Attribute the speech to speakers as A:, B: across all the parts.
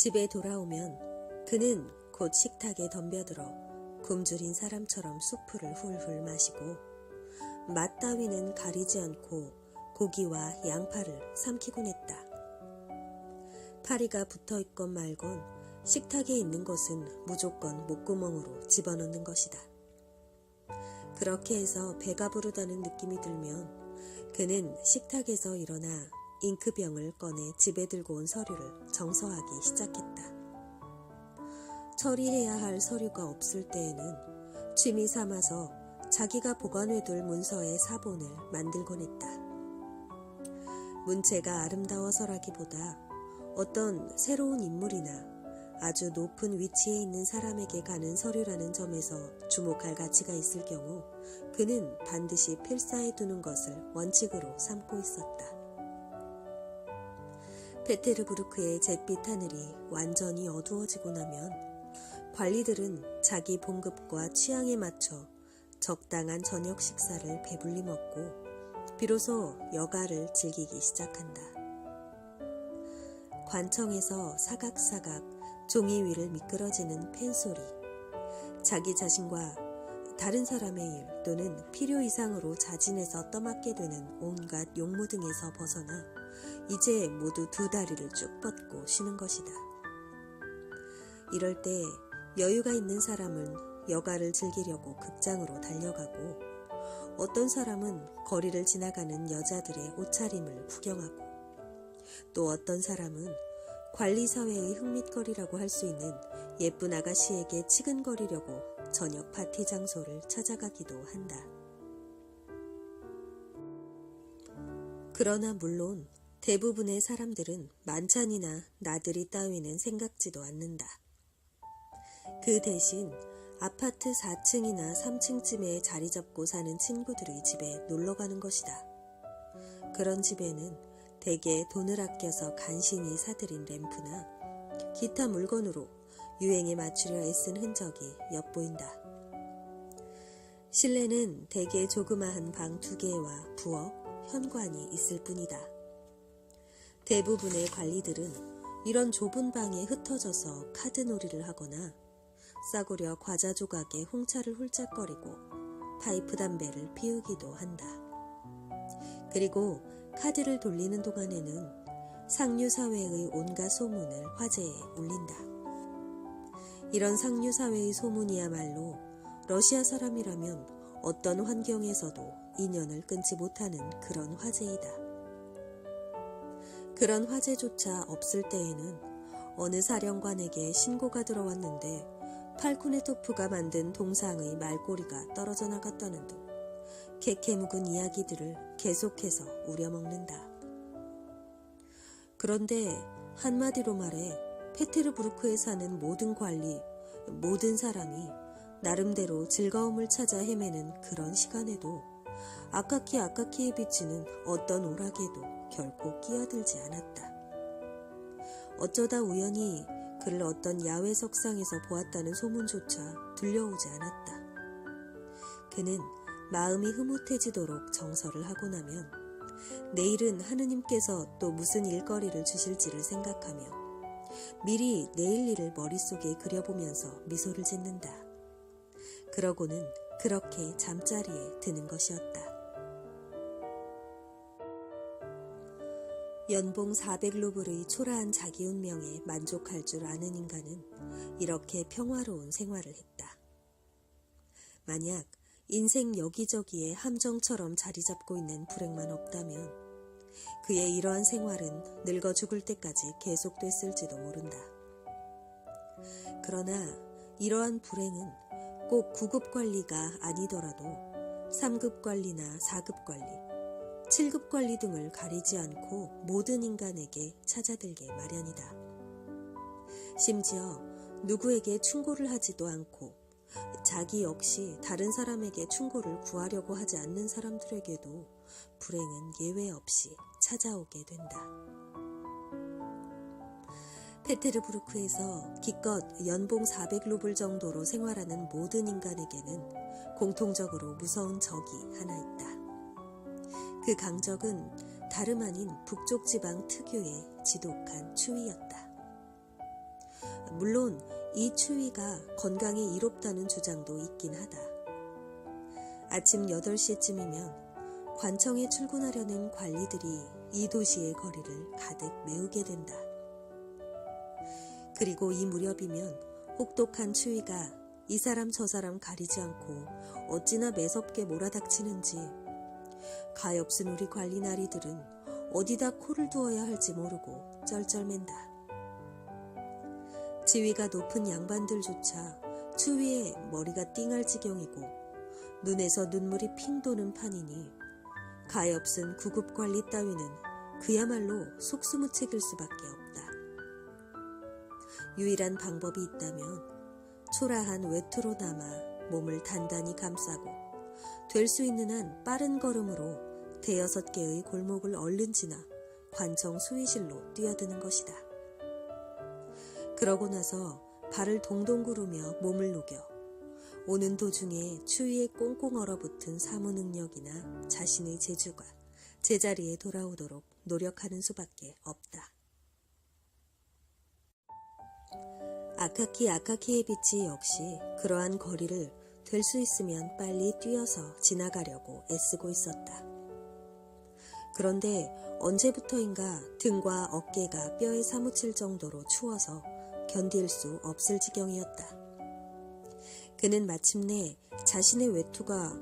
A: 집에 돌아오면 그는 곧 식탁에 덤벼들어 굶주린 사람처럼 수프를 훌훌 마시고 맛 따위는 가리지 않고 고기와 양파를 삼키곤 했다. 파리가 붙어있건 말건 식탁에 있는 것은 무조건 목구멍으로 집어넣는 것이다. 그렇게 해서 배가 부르다는 느낌이 들면 그는 식탁에서 일어나 잉크병을 꺼내 집에 들고 온 서류를 정서하기 시작했다. 처리해야 할 서류가 없을 때에는 취미 삼아서 자기가 보관해둘 문서의 사본을 만들곤 했다. 문체가 아름다워서라기보다 어떤 새로운 인물이나 아주 높은 위치에 있는 사람에게 가는 서류라는 점에서 주목할 가치가 있을 경우 그는 반드시 필사해 두는 것을 원칙으로 삼고 있었다. 페테르부르크의 잿빛 하늘이 완전히 어두워지고 나면 관리들은 자기 봉급과 취향에 맞춰 적당한 저녁 식사를 배불리 먹고 비로소 여가를 즐기기 시작한다. 관청에서 사각사각 종이 위를 미끄러지는 펜소리, 자기 자신과 다른 사람의 일 또는 필요 이상으로 자진해서 떠맡게 되는 온갖 용무 등에서 벗어나 이제 모두 두 다리를 쭉 뻗고 쉬는 것이다. 이럴 때 여유가 있는 사람은 여가를 즐기려고 극장으로 달려가고 어떤 사람은 거리를 지나가는 여자들의 옷차림을 구경하고 또 어떤 사람은 관리사회의 흠밋거리라고 할 수 있는 예쁜 아가씨에게 치근거리려고 저녁 파티 장소를 찾아가기도 한다. 그러나 물론 대부분의 사람들은 만찬이나 나들이 따위는 생각지도 않는다. 그 대신 아파트 4층이나 3층쯤에 자리 잡고 사는 친구들의 집에 놀러가는 것이다. 그런 집에는 대개 돈을 아껴서 간신히 사들인 램프나 기타 물건으로 유행에 맞추려 애쓴 흔적이 엿보인다. 실내는 대개 조그마한 방 2개와 부엌, 현관이 있을 뿐이다. 대부분의 관리들은 이런 좁은 방에 흩어져서 카드놀이를 하거나 싸구려 과자 조각에 홍차를 훌쩍거리고 파이프 담배를 피우기도 한다. 그리고 카드를 돌리는 동안에는 상류사회의 온갖 소문을 화제에 올린다. 이런 상류사회의 소문이야말로 러시아 사람이라면 어떤 환경에서도 인연을 끊지 못하는 그런 화제이다. 그런 화제조차 없을 때에는 어느 사령관에게 신고가 들어왔는데 팔쿠네토프가 만든 동상의 말꼬리가 떨어져 나갔다는 등 개케묵은 이야기들을 계속해서 우려먹는다. 그런데 한마디로 말해 페테르부르크에 사는 모든 관리, 모든 사람이 나름대로 즐거움을 찾아 헤매는 그런 시간에도 아카키에 비치는 어떤 오락에도 결코 끼어들지 않았다. 어쩌다 우연히 그를 어떤 야외 석상에서 보았다는 소문조차 들려오지 않았다. 그는 마음이 흐뭇해지도록 정서를 하고 나면 내일은 하느님께서 또 무슨 일거리를 주실지를 생각하며 미리 내일 일을 머릿속에 그려보면서 미소를 짓는다. 그러고는 그렇게 잠자리에 드는 것이었다. 연봉 400루블의 초라한 자기 운명에 만족할 줄 아는 인간은 이렇게 평화로운 생활을 했다. 만약 인생 여기저기에 함정처럼 자리 잡고 있는 불행만 없다면 그의 이러한 생활은 늙어 죽을 때까지 계속됐을지도 모른다. 그러나 이러한 불행은 꼭 9급 관리가 아니더라도 3급 관리나 4급 관리, 7급 관리 등을 가리지 않고 모든 인간에게 찾아들게 마련이다. 심지어 누구에게 충고를 하지도 않고 자기 역시 다른 사람에게 충고를 구하려고 하지 않는 사람들에게도 불행은 예외 없이 찾아오게 된다. 페테르부르크에서 기껏 연봉 400루블 정도로 생활하는 모든 인간에게는 공통적으로 무서운 적이 하나 있다. 그 강적은 다름 아닌 북쪽 지방 특유의 지독한 추위였다. 물론 이 추위가 건강에 이롭다는 주장도 있긴 하다. 아침 8시쯤이면 관청에 출근하려는 관리들이 이 도시의 거리를 가득 메우게 된다. 그리고 이 무렵이면 혹독한 추위가 이 사람 저 사람 가리지 않고 어찌나 매섭게 몰아닥치는지 가엾은 우리 관리 나리들은 어디다 코를 두어야 할지 모르고 쩔쩔맨다. 지위가 높은 양반들조차 추위에 머리가 띵할 지경이고 눈에서 눈물이 핑 도는 판이니 가엾은 구급관리 따위는 그야말로 속수무책일 수밖에 없다. 유일한 방법이 있다면 초라한 외투로나마 몸을 단단히 감싸고 될 수 있는 한 빠른 걸음으로 5-6개의 골목을 얼른 지나 관청 수의실로 뛰어드는 것이다. 그러고 나서 발을 동동 구르며 몸을 녹여 오는 도중에 추위에 꽁꽁 얼어붙은 사무 능력이나 자신의 재주가 제자리에 돌아오도록 노력하는 수밖에 없다. 아카키 아카키에비치 역시 그러한 거리를 될 수 있으면 빨리 뛰어서 지나가려고 애쓰고 있었다. 그런데 언제부터인가 등과 어깨가 뼈에 사무칠 정도로 추워서 견딜 수 없을 지경이었다. 그는 마침내 자신의 외투가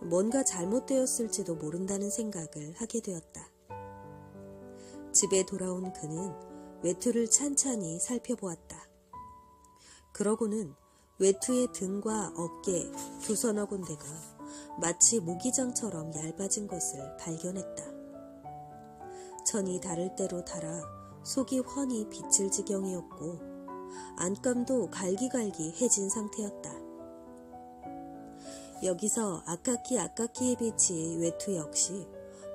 A: 뭔가 잘못되었을지도 모른다는 생각을 하게 되었다. 집에 돌아온 그는 외투를 찬찬히 살펴보았다. 그러고는 외투의 등과 어깨 2-3 군데가 마치 모기장처럼 얇아진 것을 발견했다. 천이 다를 대로 달아 속이 훤히 비칠 지경이었고 안감도 갈기갈기 해진 상태였다. 여기서 아카키에비치의 외투 역시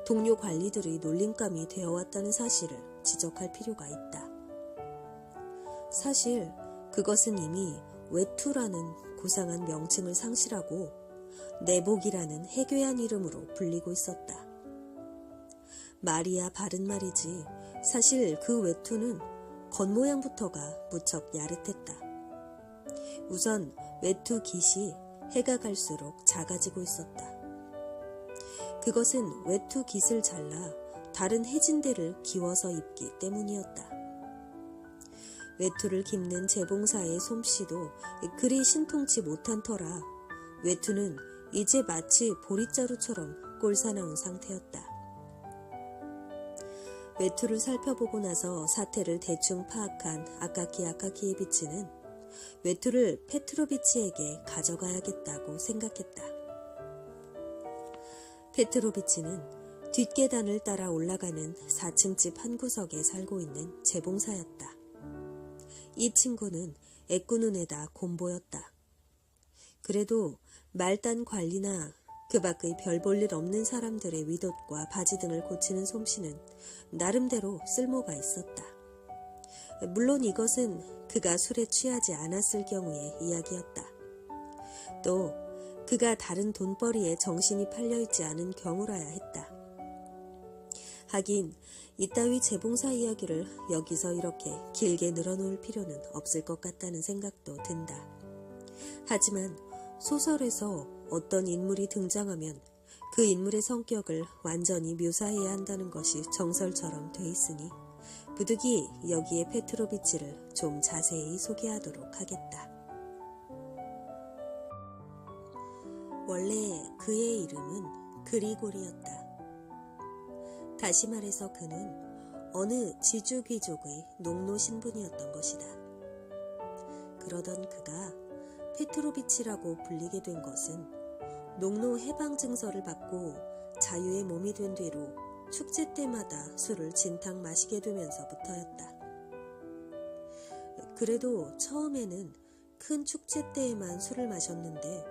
A: 동료 관리들의 놀림감이 되어왔다는 사실을 지적할 필요가 있다. 사실 그것은 이미 외투라는 고상한 명칭을 상실하고 내복이라는 해괴한 이름으로 불리고 있었다. 말이야 바른 말이지 사실 그 외투는 겉모양부터가 무척 야릇했다. 우선 외투 깃이 해가 갈수록 작아지고 있었다. 그것은 외투 깃을 잘라 다른 해진 데를 기워서 입기 때문이었다. 외투를 깁는 재봉사의 솜씨도 그리 신통치 못한 터라 외투는 이제 마치 보릿자루처럼 꼴사나운 상태였다. 외투를 살펴보고 나서 사태를 대충 파악한 아카키에비치는 외투를 페트로비치에게 가져가야겠다고 생각했다. 페트로비치는 뒷계단을 따라 올라가는 4층 집 한 구석에 살고 있는 재봉사였다. 이 친구는 애꾸눈에다 곰보였다. 그래도 말단 관리나 그 밖의 별 볼 일 없는 사람들의 윗옷과 바지 등을 고치는 솜씨는 나름대로 쓸모가 있었다. 물론 이것은 그가 술에 취하지 않았을 경우의 이야기였다. 또 그가 다른 돈벌이에 정신이 팔려있지 않은 경우라야 했다. 하긴 이따위 재봉사 이야기를 여기서 이렇게 길게 늘어놓을 필요는 없을 것 같다는 생각도 든다. 하지만 소설에서 어떤 인물이 등장하면 그 인물의 성격을 완전히 묘사해야 한다는 것이 정설처럼 돼 있으니 부득이 여기에 페트로비치를 좀 자세히 소개하도록 하겠다. 원래 그의 이름은 그리고리였다. 다시 말해서 그는 어느 지주귀족의 농노 신분이었던 것이다. 그러던 그가 페트로비치라고 불리게 된 것은 농노 해방 증서를 받고 자유의 몸이 된 뒤로 축제 때마다 술을 진탕 마시게 되면서부터였다. 그래도 처음에는 큰 축제 때에만 술을 마셨는데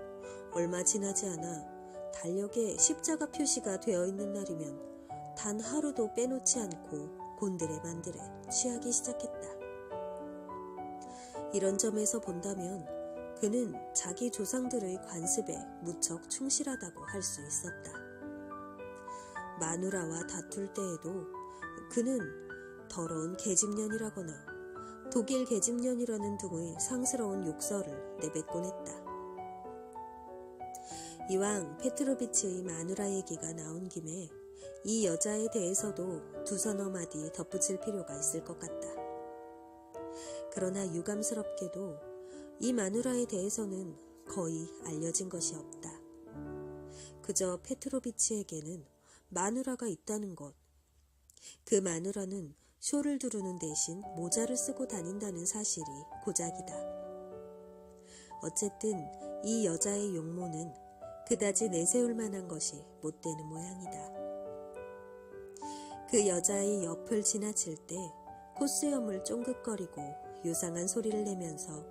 A: 얼마 지나지 않아 달력에 십자가 표시가 되어 있는 날이면 단 하루도 빼놓지 않고 곤드레만드레 취하기 시작했다. 이런 점에서 본다면 그는 자기 조상들의 관습에 무척 충실하다고 할 수 있었다. 마누라와 다툴 때에도 그는 더러운 계집년이라거나 독일 계집년이라는 등의 상스러운 욕설을 내뱉곤 했다. 이왕 페트로비치의 마누라 얘기가 나온 김에 이 여자에 대해서도 두서너 마디 덧붙일 필요가 있을 것 같다. 그러나 유감스럽게도 이 마누라에 대해서는 거의 알려진 것이 없다. 그저 페트로비치에게는 마누라가 있다는 것, 그 마누라는 쇼를 두르는 대신 모자를 쓰고 다닌다는 사실이 고작이다. 어쨌든 이 여자의 용모는 그다지 내세울 만한 것이 못 되는 모양이다. 그 여자의 옆을 지나칠 때 콧수염을 쫑긋거리고 요상한 소리를 내면서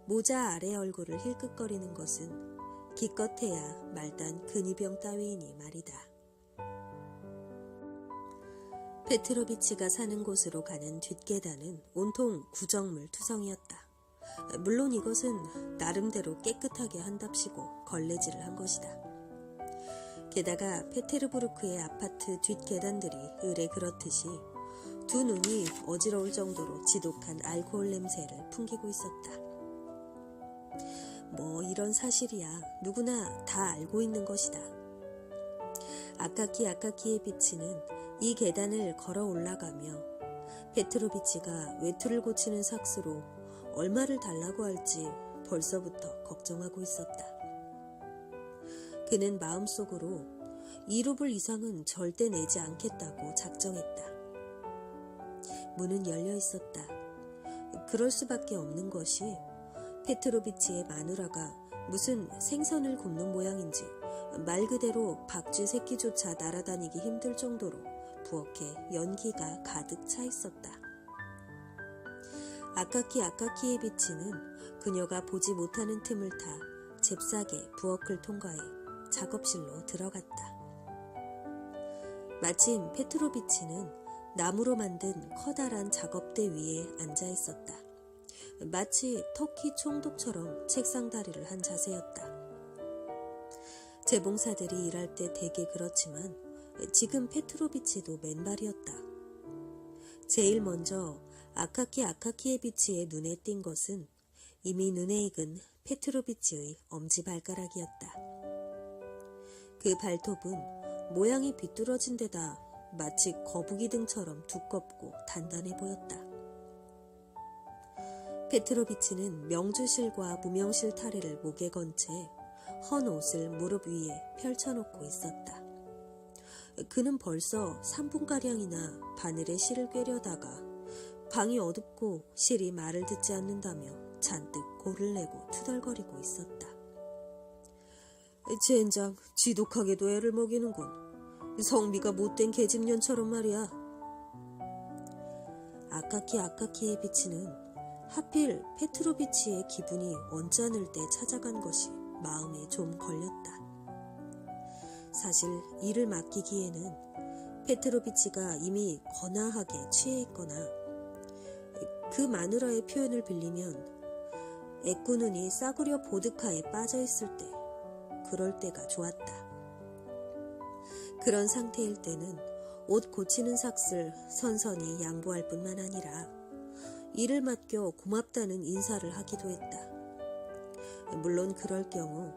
A: 모자 아래 얼굴을 힐끗거리는 것은 기껏해야 말단 근위병 따위이니 말이다. 페트로비치가 사는 곳으로 가는 뒷계단은 온통 구정물 투성이었다. 물론 이것은 나름대로 깨끗하게 한답시고 걸레질을 한 것이다. 게다가 페테르부르크의 아파트 뒷계단들이 을에 그렇듯이 두 눈이 어지러울 정도로 지독한 알코올 냄새를 풍기고 있었다. 뭐 이런 사실이야 누구나 다 알고 있는 것이다. 아카키 아카키에비치는 이 계단을 걸어 올라가며 페트로비치가 외투를 고치는 삭스로 얼마를 달라고 할지 벌써부터 걱정하고 있었다. 그는 마음속으로 2루블 이상은 절대 내지 않겠다고 작정했다. 문은 열려 있었다. 그럴 수밖에 없는 것이 페트로비치의 마누라가 무슨 생선을 굽는 모양인지 말 그대로 박쥐 새끼조차 날아다니기 힘들 정도로 부엌에 연기가 가득 차 있었다. 아카키 아카키에비치는 그녀가 보지 못하는 틈을 타 잽싸게 부엌을 통과해 작업실로 들어갔다. 마침 페트로비치는 나무로 만든 커다란 작업대 위에 앉아 있었다. 마치 터키 총독처럼 책상 다리를 한 자세였다. 재봉사들이 일할 때 대개 그렇지만 지금 페트로비치도 맨발이었다. 제일 먼저 아카키 아카키에비치의 눈에 띈 것은 이미 눈에 익은 페트로비치의 엄지발가락이었다. 그 발톱은 모양이 비뚤어진 데다 마치 거북이 등처럼 두껍고 단단해 보였다. 페트로비치는 명주실과 무명실 타래를 목에 건 채 헌 옷을 무릎 위에 펼쳐놓고 있었다. 그는 벌써 3분가량이나 바늘에 실을 꿰려다가 방이 어둡고 실이 말을 듣지 않는다며 잔뜩 골을 내고 투덜거리고 있었다. 젠장 지독하게도 애를 먹이는군. 성미가 못된 계집년처럼 말이야. 아카키 아카키에비치는 하필 페트로비치의 기분이 언짢을 때 찾아간 것이 마음에 좀 걸렸다. 사실 일을 맡기기에는 페트로비치가 이미 거나하게 취해 있거나 그 마누라의 표현을 빌리면 애꾸눈이 싸구려 보드카에 빠져있을 때 그럴 때가 좋았다. 그런 상태일 때는 옷 고치는 삭슬 선선히 양보할 뿐만 아니라 일을 맡겨 고맙다는 인사를 하기도 했다. 물론 그럴 경우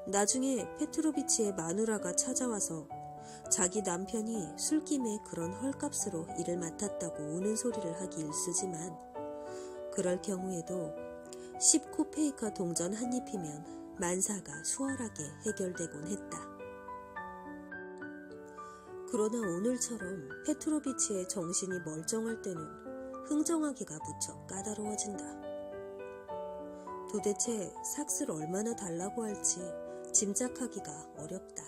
A: 나중에 페트로비치의 마누라가 찾아와서 자기 남편이 술김에 그런 헐값으로 일을 맡았다고 우는 소리를 하기 일쑤지만 그럴 경우에도 10코페이카 동전 한 입이면 만사가 수월하게 해결되곤 했다. 그러나 오늘처럼 페트로비치의 정신이 멀쩡할 때는 흥정하기가 무척 까다로워진다. 도대체 삭스를 얼마나 달라고 할지 짐작하기가 어렵다.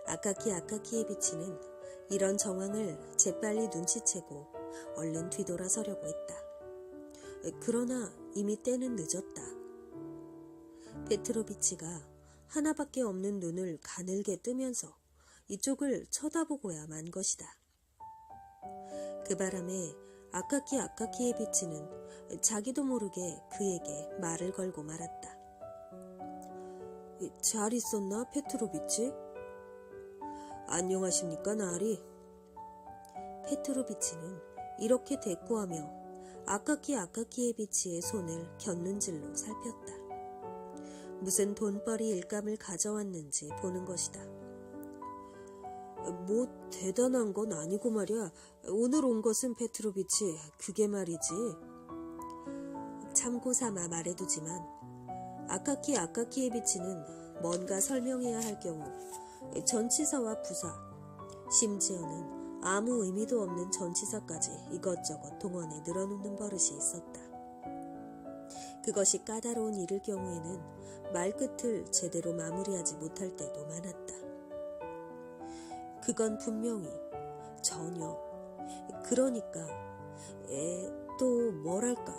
A: 아카키 아카키에비치는 이런 정황을 재빨리 눈치채고 얼른 뒤돌아서려고 했다. 그러나 이미 때는 늦었다. 페트로비치가 하나밖에 없는 눈을 가늘게 뜨면서 이쪽을 쳐다보고야 만 것이다. 그 바람에 아카키 아카키에비치는 자기도 모르게 그에게 말을 걸고 말았다. 잘 있었나, 페트로비치? 안녕하십니까, 나으리? 페트로비치는 이렇게 대꾸하며 아카키 아카키에비치의 손을 곁눈질로 살폈다. 무슨 돈벌이 일감을 가져왔는지 보는 것이다. 뭐 대단한 건 아니고 말이야. 오늘 온 것은 페트로비치, 그게 말이지. 참고삼아 말해두지만 아카키 아카키에비치는 뭔가 설명해야 할 경우 전치사와 부사, 심지어는 아무 의미도 없는 전치사까지 이것저것 동원해 늘어놓는 버릇이 있었다. 그것이 까다로운 일일 경우에는 말끝을 제대로 마무리하지 못할 때도 많았다. 그건 분명히 전혀, 그러니까 또 뭐랄까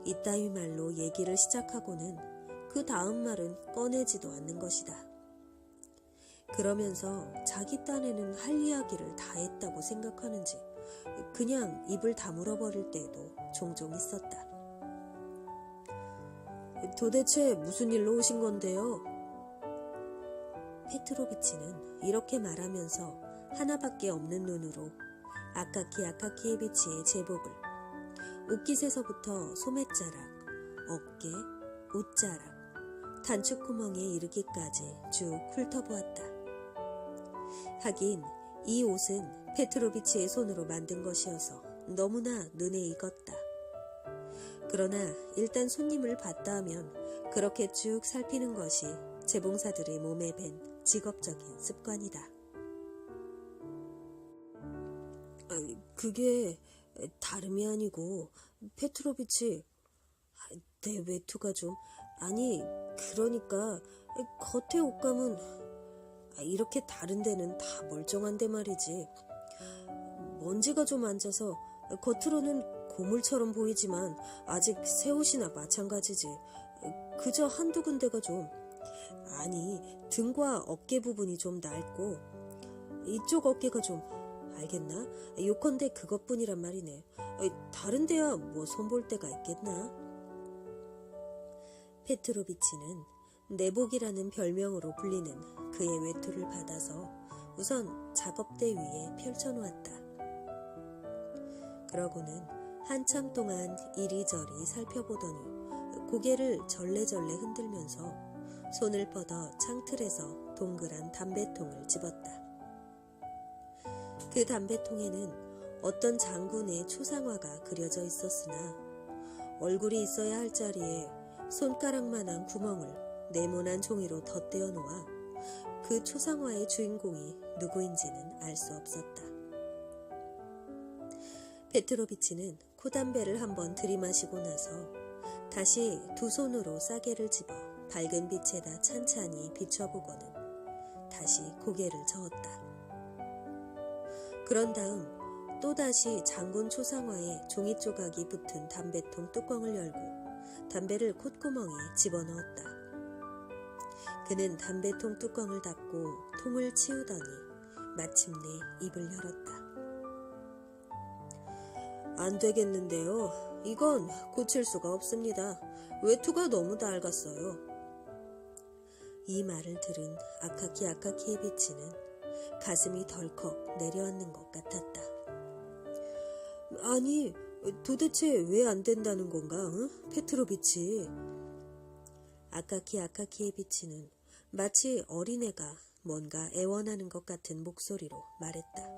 A: 이따위 말로 얘기를 시작하고는 그 다음 말은 꺼내지도 않는 것이다. 그러면서 자기 딴에는 할 이야기를 다 했다고 생각하는지 그냥 입을 다물어 버릴 때도 종종 있었다. 도대체 무슨 일로 오신 건데요? 페트로비치는 이렇게 말하면서 하나밖에 없는 눈으로 아카키 아카키에비치의 제복을 옷깃에서부터 소매자락, 어깨, 옷자락, 단축구멍에 이르기까지 쭉 훑어보았다. 하긴 이 옷은 페트로비치의 손으로 만든 것이어서 너무나 눈에 익었다. 그러나 일단 손님을 봤다 하면 그렇게 쭉 살피는 것이 재봉사들의 몸에 밴 직업적인 습관이다. 그게 다름이 아니고 페트로비치, 내 외투가 좀, 아니 그러니까 겉의 옷감은 이렇게 다른 데는 다 멀쩡한데 말이지. 먼지가 좀 앉아서 겉으로는 고물처럼 보이지만 아직 새 옷이나 마찬가지지. 그저 한두 군데가 좀, 아니 등과 어깨 부분이 좀 낡고 이쪽 어깨가 좀, 알겠나? 요컨대 그것뿐이란 말이네. 다른 데야 뭐 손볼 데가 있겠나? 페트로비치는 내복이라는 별명으로 불리는 그의 외투를 받아서 우선 작업대 위에 펼쳐놓았다. 그러고는 한참 동안 이리저리 살펴보더니 고개를 절레절레 흔들면서 손을 뻗어 창틀에서 동그란 담배통을 집었다. 그 담배통에는 어떤 장군의 초상화가 그려져 있었으나 얼굴이 있어야 할 자리에 손가락만한 구멍을 네모난 종이로 덧대어 놓아 그 초상화의 주인공이 누구인지는 알 수 없었다. 페트로비치는 콧담배를 한번 들이마시고 나서 다시 두 손으로 싸개를 집어 밝은 빛에다 찬찬히 비춰보고는 다시 고개를 저었다. 그런 다음 또다시 장군 초상화에 종이 조각이 붙은 담배통 뚜껑을 열고 담배를 콧구멍에 집어넣었다. 그는 담배통 뚜껑을 닫고 통을 치우더니 마침내 입을 열었다. 안 되겠는데요. 이건 고칠 수가 없습니다. 외투가 너무 낡았어요. 이 말을 들은 아카키 아카키에비치는 가슴이 덜컥 내려앉는 것 같았다. 아니, 도대체 왜 안 된다는 건가, 응? 페트로비치? 아카키 아카키에비치는 마치 어린애가 뭔가 애원하는 것 같은 목소리로 말했다.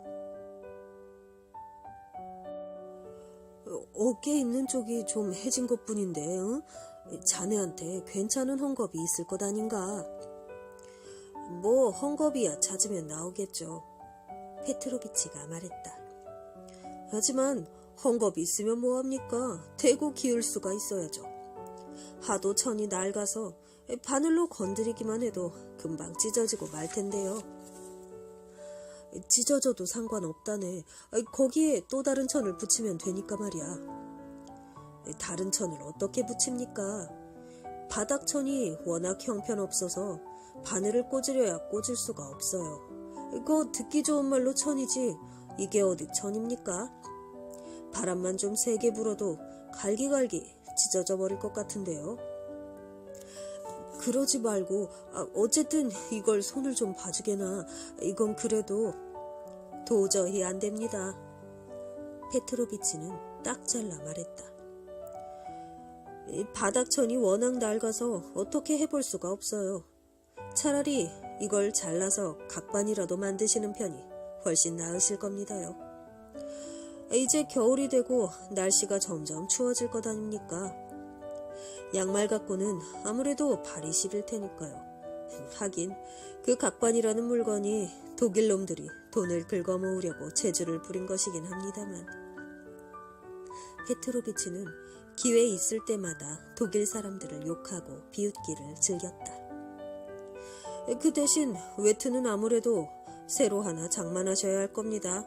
A: 어깨에 있는 쪽이 좀 해진 것뿐인데, 응? 자네한테 괜찮은 헝겊이 있을 것 아닌가? 뭐 헝겊이야 찾으면 나오겠죠. 페트로비치가 말했다. 하지만 헝겊이 있으면 뭐합니까? 대고 기울 수가 있어야죠. 하도 천이 낡아서 바늘로 건드리기만 해도 금방 찢어지고 말 텐데요. 찢어져도 상관없다네. 거기에 또 다른 천을 붙이면 되니까 말이야. 다른 천을 어떻게 붙입니까? 바닥천이 워낙 형편없어서 바늘을 꽂으려야 꽂을 수가 없어요. 그거 듣기 좋은 말로 천이지 이게 어디 천입니까? 바람만 좀 세게 불어도 갈기갈기 찢어져 버릴 것 같은데요. 그러지 말고 어쨌든 이걸 손을 좀 봐주게나. 이건 그래도 도저히 안 됩니다. 페트로비치는 딱 잘라 말했다. 이 바닥천이 워낙 낡아서 어떻게 해볼 수가 없어요. 차라리 이걸 잘라서 각반이라도 만드시는 편이 훨씬 나으실 겁니다요. 이제 겨울이 되고 날씨가 점점 추워질 것 아닙니까? 양말 갖고는 아무래도 발이 시릴 테니까요. 하긴 그 각반이라는 물건이 독일 놈들이 돈을 긁어모으려고 재주를 부린 것이긴 합니다만, 페트로비치는 기회 있을 때마다 독일 사람들을 욕하고 비웃기를 즐겼다. 그 대신 외투는 아무래도 새로 하나 장만하셔야 할 겁니다.